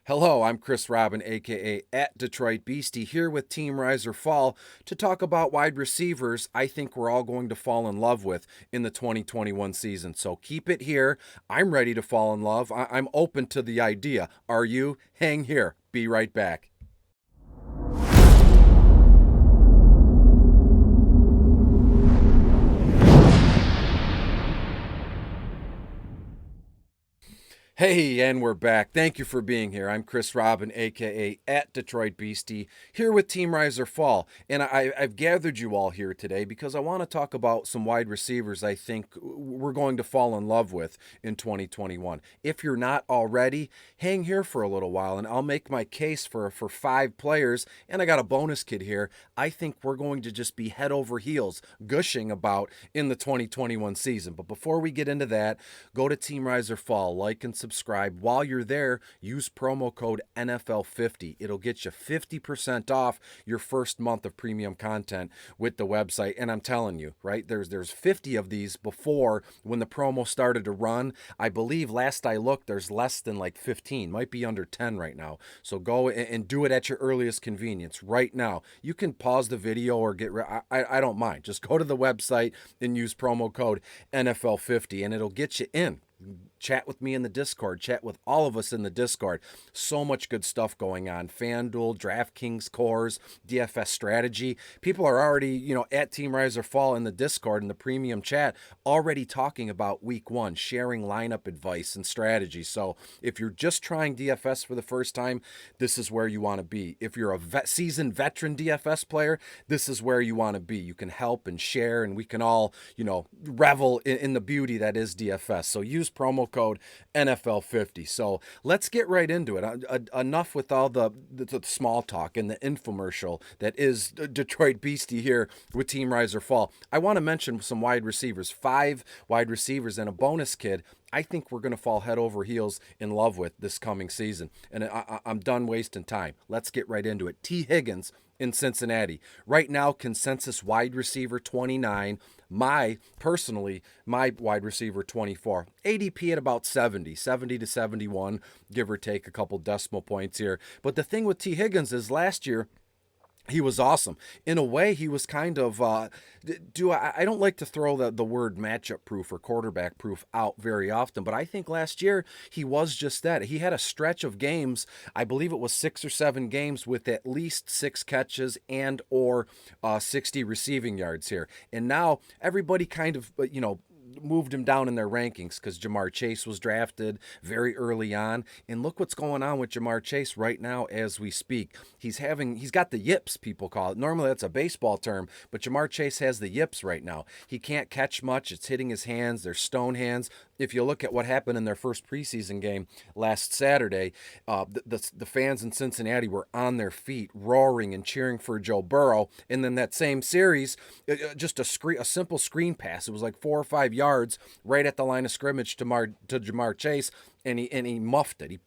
Hello, I'm Chris Robin, aka at Detroit Beastie, here with Team Rise or Fall to talk about wide receivers I think we're all going to fall in love with in the 2021 season. So keep it here. I'm ready to fall in love. I'm open to the idea. Are you? Hang here. Be right back. Hey, and we're back. Thank you for being here. I'm Chris Robin, aka at Detroit Beastie, here with Team Rise or Fall. And I've gathered you all here today because I want to talk about some wide receivers I think we're going to fall in love with in 2021. If you're not already, hang here for a little while and I'll make my case for 5 players. And I got a bonus kid here I think we're going to just be head over heels gushing about in the 2021 season. But before we get into that, go to Team Rise or Fall, like and subscribe. While you're there, use promo code NFL50. It'll get you 50% off your first month of premium content with the website. And I'm telling you, right, there's 50 of these before when the promo started to run. I believe last I looked, there's less than like 15, might be under 10 right now. So go and do it at your earliest convenience right now. You can pause the video or I don't mind. Just go to the website and use promo code NFL50 and it'll get you in. Chat with me in the Discord. Chat with all of us in the Discord. So much good stuff going on. FanDuel, DraftKings cores, DFS strategy. People are already, at Team Rise or Fall in the Discord in the premium chat already talking about week 1, sharing lineup advice and strategy. So if you're just trying DFS for the first time, this is where you want to be. If you're a seasoned veteran DFS player, this is where you want to be. You can help and share, and we can all, revel in the beauty that is DFS. So use promo code NFL50. So let's get right into it. Enough with all the small talk and the infomercial that is Detroit Beastie here with Team Rise or Fall. I want to mention some wide receivers, 5 wide receivers and a bonus kid I think we're going to fall head over heels in love with this coming season. And I'm done wasting time. Let's get right into it. T. Higgins in Cincinnati. Right now, consensus wide receiver 29. My wide receiver 24. ADP at about 70 to 71, give or take a couple decimal points here. But the thing with T. Higgins is last year, he was awesome. In a way, he was kind of, I don't like to throw the word matchup proof or quarterback proof out very often, but I think last year he was just that. He had a stretch of games, I believe it was 6 or 7 games with at least 6 catches and or 60 receiving yards here. And now everybody kind of, moved him down in their rankings because Ja'Marr Chase was drafted very early on. And look what's going on with Ja'Marr Chase right now as we speak. He's got the yips, people call it. Normally that's a baseball term, but Ja'Marr Chase has the yips right now. He can't catch much. It's hitting his hands. They're stone hands. If you look at what happened in their first preseason game last Saturday, the fans in Cincinnati were on their feet, roaring and cheering for Joe Burrow. And then that same series, just a simple screen pass. It was like 4 or 5 yards right at the line of scrimmage to Ja'Marr Chase, and he muffed it. He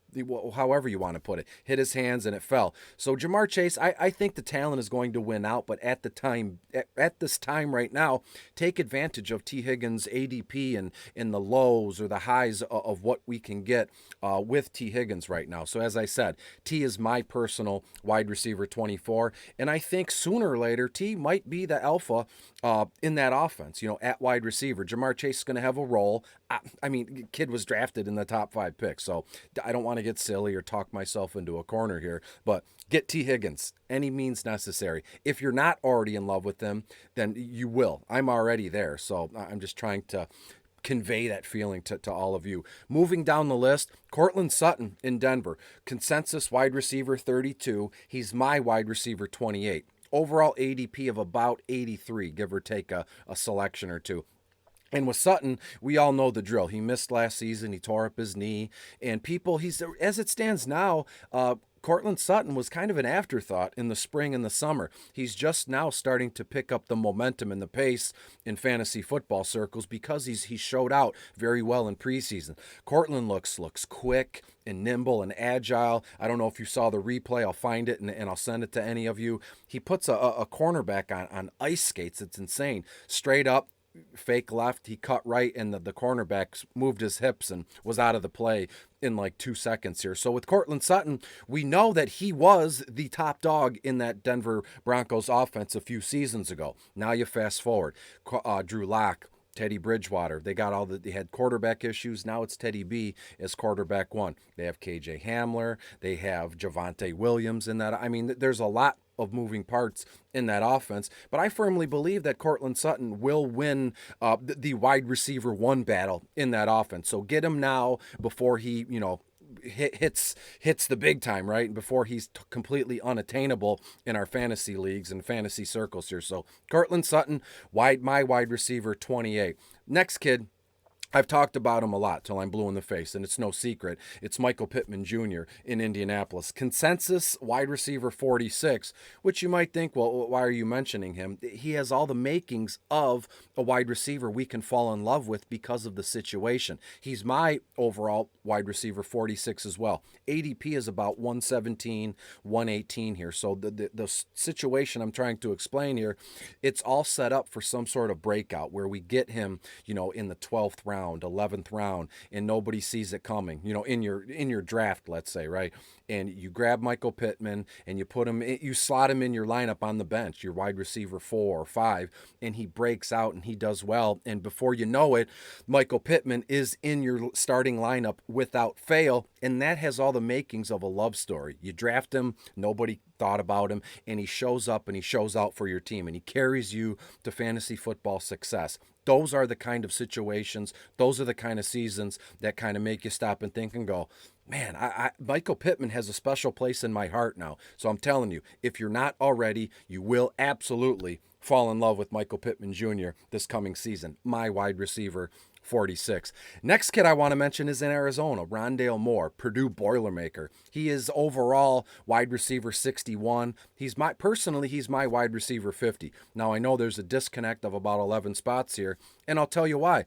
however you want to put it, hit his hands and it fell. So Ja'Marr Chase, I think the talent is going to win out, but at this time right now, take advantage of T. Higgins' ADP and in the lows or the highs of what we can get with T. Higgins right now. So as I said, T is my personal wide receiver 24, and I think sooner or later T might be the alpha in that offense. At wide receiver, Ja'Marr Chase is going to have a role. I mean, kid was drafted in the top 5 picks, so I don't want to get silly or talk myself into a corner here, but get T. Higgins any means necessary. If you're not already in love with them, then you will. I'm already there, so I'm just trying to convey that feeling to all of you. Moving down the list, Courtland Sutton in Denver. Consensus wide receiver 32. He's my wide receiver 28. Overall ADP of about 83, give or take a selection or two. And with Sutton, we all know the drill. He missed last season. He tore up his knee. And as it stands now, Courtland Sutton was kind of an afterthought in the spring and the summer. He's just now starting to pick up the momentum and the pace in fantasy football circles because he showed out very well in preseason. Courtland looks quick and nimble and agile. I don't know if you saw the replay. I'll find it and I'll send it to any of you. He puts a cornerback on ice skates. It's insane. Straight up, fake left, he cut right, and the cornerback moved his hips and was out of the play in like 2 seconds here. So with Courtland Sutton, we know that he was the top dog in that Denver Broncos offense a few seasons ago. Now you fast forward, Drew Lock, Teddy Bridgewater. They had quarterback issues. Now it's Teddy B as quarterback one. They have KJ Hamler. They have Javonte Williams in that. I mean, there's a lot of moving parts in that offense, but I firmly believe that Courtland Sutton will win the wide receiver one battle in that offense. So get him now before he, hits the big time, right? Before he's completely unattainable in our fantasy leagues and fantasy circles here. So Courtland Sutton, my wide receiver 28. Next kid, I've talked about him a lot till I'm blue in the face, and it's no secret. It's Michael Pittman Jr. in Indianapolis. Consensus wide receiver 46, which you might think, well, why are you mentioning him? He has all the makings of a wide receiver we can fall in love with because of the situation. He's my overall wide receiver 46 as well. ADP is about 117, 118 here. So the situation I'm trying to explain here, it's all set up for some sort of breakout where we get him, in the 12th round. 11th round, and nobody sees it coming, in your draft, let's say, right? And you grab Michael Pittman and you slot him in your lineup on the bench, your wide receiver 4 or 5, and he breaks out and he does well. And before you know it, Michael Pittman is in your starting lineup without fail. And that has all the makings of a love story. You draft him, nobody thought about him, and he shows up and he shows out for your team and he carries you to fantasy football success. Those are the kind of situations, those are the kind of seasons that kind of make you stop and think and go, man, Michael Pittman has a special place in my heart now. So I'm telling you, if you're not already, you will absolutely fall in love with Michael Pittman Jr. this coming season, my wide receiver 46. Next kid I want to mention is in Arizona, Rondale Moore, Purdue Boilermaker. He is overall wide receiver 61. He's my wide receiver 50. Now I know there's a disconnect of about 11 spots here, and I'll tell you why.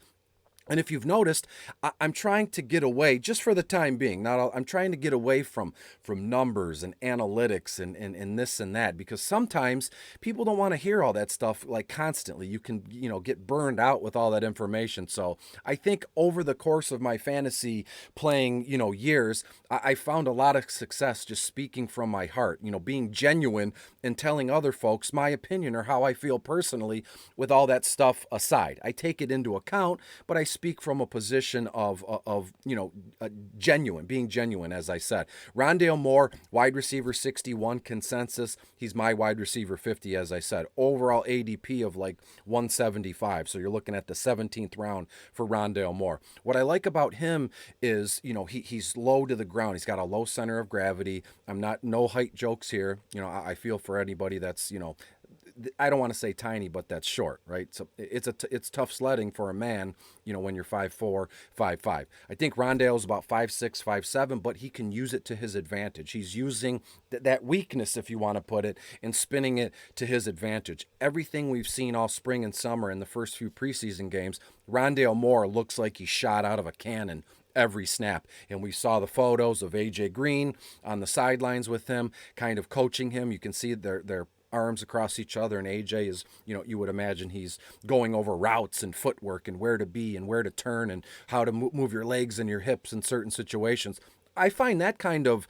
And if you've noticed, I'm trying to get away, just for the time being, I'm trying to get away from numbers and analytics and this and that, because sometimes people don't want to hear all that stuff like constantly. You can, get burned out with all that information. So I think over the course of my fantasy playing, years, I found a lot of success just speaking from my heart, being genuine and telling other folks my opinion or how I feel personally with all that stuff aside. I take it into account, but I speak from a position of being genuine, as I said. Rondale Moore, wide receiver 61 consensus. He's my wide receiver 50, as I said. Overall ADP of like 175. So you're looking at the 17th round for Rondale Moore. What I like about him is, he's low to the ground. He's got a low center of gravity. No height jokes here. I feel for anybody that's, I don't want to say tiny, but that's short, right? So it's tough sledding for a man, when you're 5'4", 5'5". I think Rondale's about 5'6", 5'7", but he can use it to his advantage. He's using that weakness, if you want to put it, and spinning it to his advantage. Everything we've seen all spring and summer in the first few preseason games, Rondale Moore looks like he's shot out of a cannon every snap. And we saw the photos of AJ Green on the sidelines with him, kind of coaching him. You can see their arms across each other, and AJ is, you would imagine he's going over routes and footwork and where to be and where to turn and how to move your legs and your hips in certain situations. I find that kind of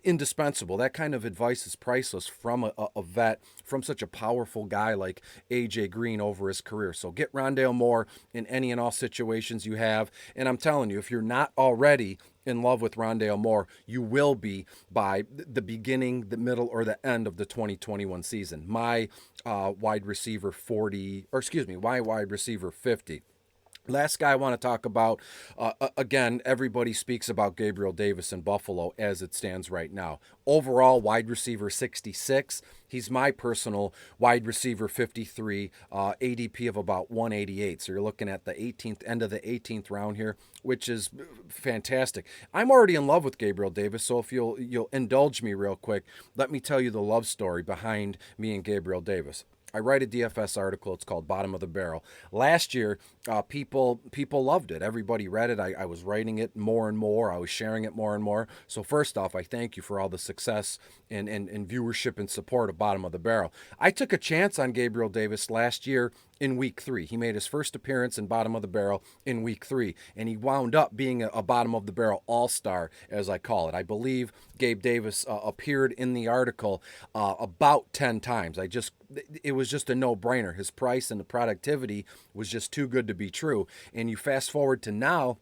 indispensable. That kind of advice is priceless from a vet, from such a powerful guy like AJ Green over his career. So get Rondale Moore in any and all situations you have. And I'm telling you, if you're not already in love with Rondale Moore, you will be by the beginning, the middle, or the end of the 2021 season. My wide receiver 50. Last guy I want to talk about, again, everybody speaks about Gabriel Davis in Buffalo as it stands right now. Overall, wide receiver 66. He's my personal wide receiver 53, ADP of about 188. So you're looking at the end of the 18th round here, which is fantastic. I'm already in love with Gabriel Davis, so if you'll indulge me real quick, let me tell you the love story behind me and Gabriel Davis. I write a DFS article. It's called Bottom of the Barrel. Last year, people loved it. Everybody read it. I was writing it more and more. I was sharing it more and more. So first off, I thank you for all the success and viewership and support of Bottom of the Barrel. I took a chance on Gabriel Davis last year in week 3. He made his first appearance in bottom of the barrel in week 3, and he wound up being a bottom of the barrel all-star, as I call it. I believe Gabe Davis appeared in the article about 10 times. It was just a no-brainer. His price and the productivity was just too good to be true. And you fast forward to now,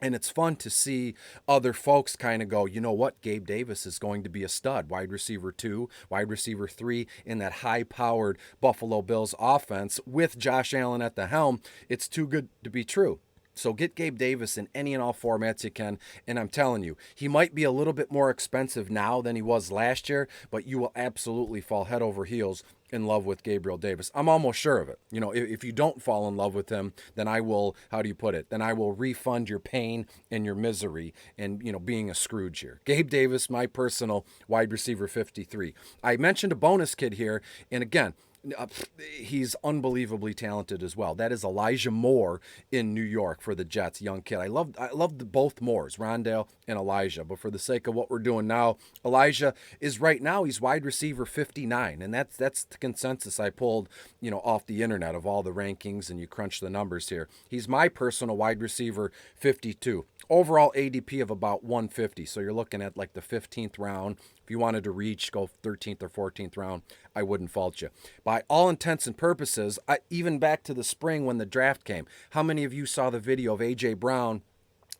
and it's fun to see other folks kind of go, you know what, Gabe Davis is going to be a stud. Wide receiver 2, wide receiver 3 in that high-powered Buffalo Bills offense with Josh Allen at the helm. It's too good to be true. So get Gabe Davis in any and all formats you can, and I'm telling you, he might be a little bit more expensive now than he was last year, but you will absolutely fall head over heels in love with Gabriel Davis. I'm almost sure of it. You know, if you don't fall in love with him, then I will, how do you put it? Then I will refund your pain and your misery and, you know, being a Scrooge here. Gabe Davis, my personal wide receiver 53. I mentioned a bonus kid here, and again, he's unbelievably talented as well. That is Elijah Moore in New York for the Jets, young kid. I love both Moores, Rondale and Elijah. But for the sake of what we're doing now, Elijah is right now, he's wide receiver 59, and that's the consensus I pulled, you know, off the internet of all the rankings, and you crunch the numbers here. He's my personal wide receiver 52. Overall ADP of about 150. So you're looking at like the 15th round. If you wanted to reach, go 13th or 14th round, I wouldn't fault you. By all intents and purposes, even back to the spring when the draft came, how many of you saw the video of A.J. Brown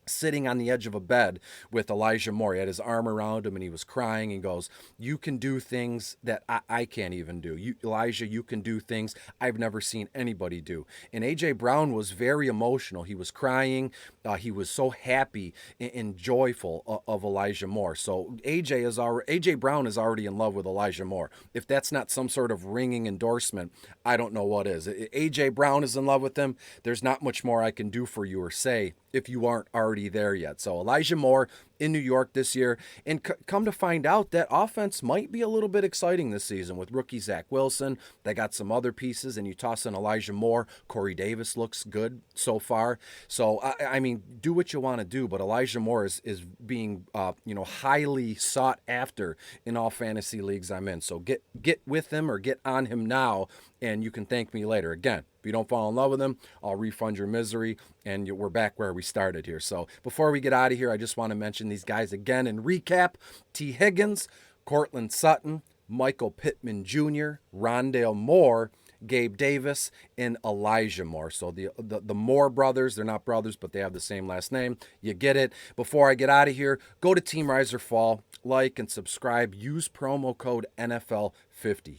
sitting on the edge of a bed with Elijah Moore? He had his arm around him and he was crying and goes, you can do things that I can't even do. Elijah, you can do things I've never seen anybody do. And A.J. Brown was very emotional. He was crying. He was so happy and joyful of Elijah Moore. So A.J. Brown is already in love with Elijah Moore. If that's not some sort of ringing endorsement, I don't know what is. A.J. Brown is in love with him. There's not much more I can do for you or say if you aren't already there yet. So Elijah Moore in New York this year, and come to find out that offense might be a little bit exciting this season with rookie Zach Wilson. They got some other pieces, and you toss in Elijah Moore. Corey Davis looks good so far. So I mean, do what you want to do, but Elijah Moore is being highly sought after in all fantasy leagues I'm in. So get with him or get on him now, and you can thank me later. Again, if you don't fall in love with him, I'll refund your misery, and we're back where we started here. So before we get out of here, I just want to mention these guys again and recap. T. Higgins, Cortland Sutton, Michael Pittman Jr., Rondale Moore, Gabe Davis, and Elijah Moore. So the Moore brothers, they're not brothers, but they have the same last name. You get it. Before I get out of here, go to Team Rise or Fall, like and subscribe. Use promo code NFL50.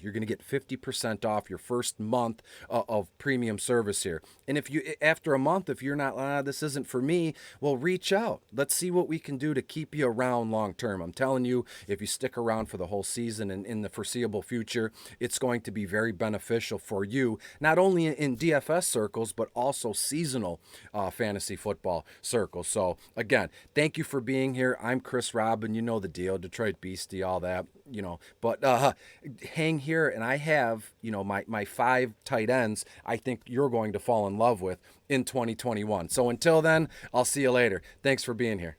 You're going to get 50% off your first month of premium service here. And if you, after a month, if you're not, this isn't for me, well, reach out. Let's see what we can do to keep you around long term. I'm telling you, if you stick around for the whole season and in the foreseeable future, it's going to be very beneficial for you, not only in DFS circles, but also seasonal fantasy football circles. So again, thank you for being here. I'm Chris Robin. You know the deal, Detroit Beastie, all that, but hang here, and I have, my 5 tight ends I think you're going to fall in love with in 2021. So until then, I'll see you later. Thanks for being here.